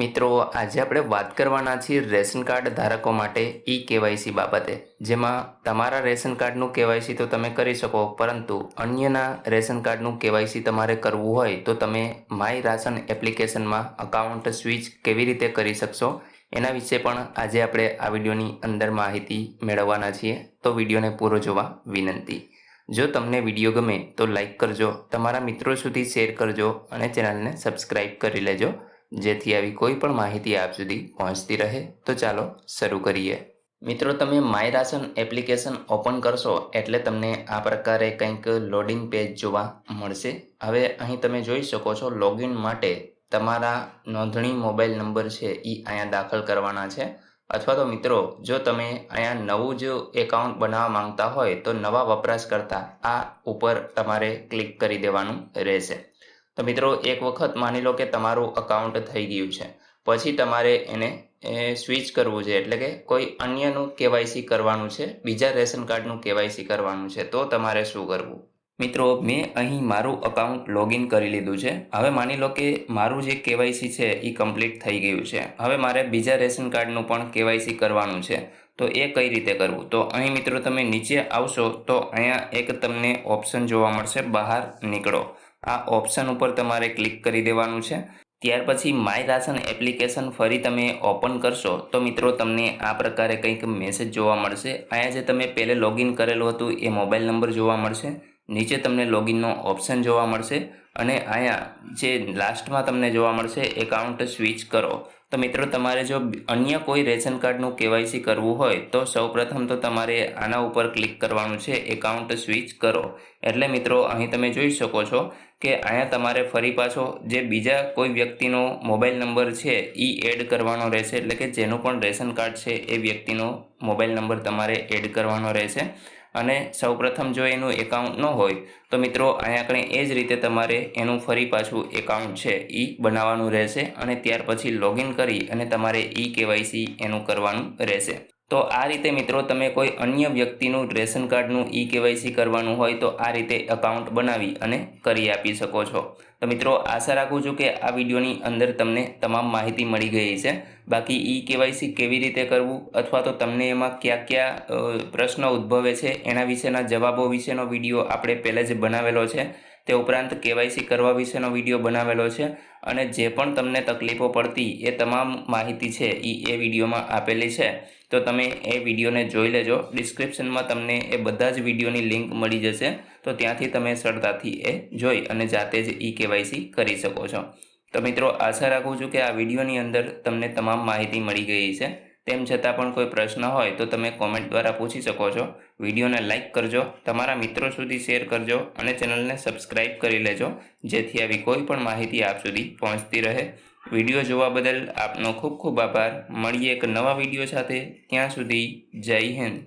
મિત્રો આજે આપણે વાત કરવાના છીએ રેશન કાર્ડ ધારકો માટે ઈ કેવાયસી બાબતે, જેમાં તમારા રેશન કાર્ડનું કેવાયસી તો તમે કરી શકો, પરંતુ અન્યના રેશન કાર્ડનું કેવાયસી તમારે કરવું હોય તો તમે માય રાશન એપ્લિકેશનમાં અકાઉન્ટ સ્વિચ કેવી રીતે કરી શકશો એના વિશે પણ આજે આપણે આ વિડીયોની અંદર માહિતી મેળવવાના છીએ. તો વિડીયોને પૂરો જોવા વિનંતી. જો તમને વિડીયો ગમે તો લાઈક કરજો, તમારા મિત્રો સુધી શેર કરજો અને ચેનલને સબસ્ક્રાઈબ કરી લેજો, જેથી આવી કોઈ પણ માહિતી આપ સુધી પહોંચતી રહે. તો ચાલો શરૂ કરીએ. મિત્રો, તમે માય રાશન એપ્લિકેશન ઓપન કરશો એટલે તમને આ પ્રકારે કંઈક લોડિંગ પેજ જોવા મળશે. હવે અહીં તમે જોઈ શકો છો, લોગિન માટે તમારા નોંધણી મોબાઈલ નંબર છે એ અહીંયા દાખલ કરવાના છે. અથવા તો મિત્રો, જો તમે અહીંયા નવું જ એકાઉન્ટ બનાવવા માંગતા હોય તો નવા વપરાશકર્તા આ ઉપર તમારે ક્લિક કરી દેવાનું રહેશે. તો મિત્રો, એક વખત માની લો કે તમારું અકાઉન્ટ થઈ ગયું છે, પછી તમારે એને સ્વિચ કરવું છે, એટલે કે કોઈ અન્યનું કેવાયસી કરવાનું છે, બીજા રેશન કાર્ડનું કેવાયસી કરવાનું છે. તો તમારે શું કરવું? મિત્રો, મેં અહીં મારું અકાઉન્ટ લોગિન કરી લીધું છે. હવે માની લો કે મારું જે કેવાયસી છે એ કમ્પ્લીટ થઈ ગયું છે. હવે મારે બીજા રેશન કાર્ડનું પણ કેવાયસી કરવાનું છે. તો એ કઈ રીતે કરવું? તો અહીં મિત્રો તમે નીચે આવશો તો અહીંયા એક તમને ઓપ્શન જોવા મળશે, બહાર નીકળો. આ ઓપ્શન ઉપર તમારે ક્લિક કરી દેવાનું છે. ત્યાર પછી માય રાશન એપ્લિકેશન ફરી તમે ઓપન કરશો તો મિત્રો તમને આ પ્રકારે કંઈક મેસેજ જોવા મળશે. અહીંયા જે તમે પહેલે લોગિન કરેલું હતું એ મોબાઈલ નંબર જોવા મળશે. નીચે તમને લોગિનનો ઓપ્શન જોવા મળશે અને અહીંયા જે લાસ્ટમાં તમને જોવા મળશે એકાઉન્ટ સ્વિચ કરો. તો મિત્રો, તમારે જો અન્ય કોઈ રેશન કાર્ડનું કેવાયસી કરવું હોય તો સૌપ્રથમ તો તમારે આના ઉપર ક્લિક કરવાનું છે, એકાઉન્ટ સ્વિચ કરો. એટલે મિત્રો અહીં તમે જોઈ શકો છો કે અહીંયા તમારે ફરી પાછો જે બીજા કોઈ વ્યક્તિનો મોબાઈલ નંબર છે એ એડ કરવાનો રહેશે. એટલે કે જેનું પણ રેશન કાર્ડ છે એ વ્યક્તિનો મોબાઈલ નંબર તમારે એડ કરવાનો રહેશે. અને સૌપ્રથમ જો એનું એકાઉન્ટ ન હોય તો મિત્રો અહીંયા આગળ એ જ રીતે તમારે એનું ફરી પાછું એકાઉન્ટ છે એ બનાવવાનું રહેશે અને ત્યાર પછી લોગિન કરી અને તમારે ઈ કેવાયસી એનું કરવાનું રહેશે. તો આ રીતે મિત્રો તમે કોઈ અન્ય વ્યક્તિનું રેશન કાર્ડનું ઈ કેવાયસી કરવાનું હોય તો આ રીતે એકાઉન્ટ બનાવી અને કરી આપી શકો છો. તો મિત્રો, આશા રાખું છું કે આ વિડીયોની અંદર તમને તમામ માહિતી મળી ગઈ છે. બાકી ઈ કેવાયસી કેવી રીતે કરવું અથવા તો તમને એમાં કયા કયા પ્રશ્નો ઉદ્ભવે છે એના વિશેના જવાબો વિશેનો વિડીયો આપણે પહેલાં જ બનાવેલો છે. તે ઉપરાંત કેવાયસી કરવા વિશેનો વિડીયો બનાવેલો છે અને જે પણ તમને તકલીફો પડતી એ તમામ માહિતી છે એ વિડીયોમાં આપેલી છે. તો તમે એ વિડીયોને જોઈ લેજો. ડિસ્ક્રિપ્શનમાં તમને એ બધા જ વિડીયોની લિંક મળી જશે. તો ત્યાંથી તમે સરળતાથી એ જોઈ અને જાતે જ ઈ કેવાયસી કરી શકો છો. તો મિત્રો, આશા રાખું છું કે આ વિડીયોની અંદર તમને તમામ માહિતી મળી ગઈ છે. તેમ છતાં પણ કોઈ પ્રશ્ન હોય તો તમે કોમેન્ટ દ્વારા પૂછી શકો છો. વિડીયોને લાઇક કરજો, તમારા મિત્રો સુધી શેર કરજો અને ચેનલને સબસ્ક્રાઈબ કરી લેજો, જેથી આવી કોઈ પણ માહિતી આપ સુધી પહોંચતી રહે. વિડીયો જોવા બદલ આપનો ખૂબ ખૂબ આભાર. મળીએ એક નવા વિડીયો સાથે. ત્યાં સુધી જય હિન્દ.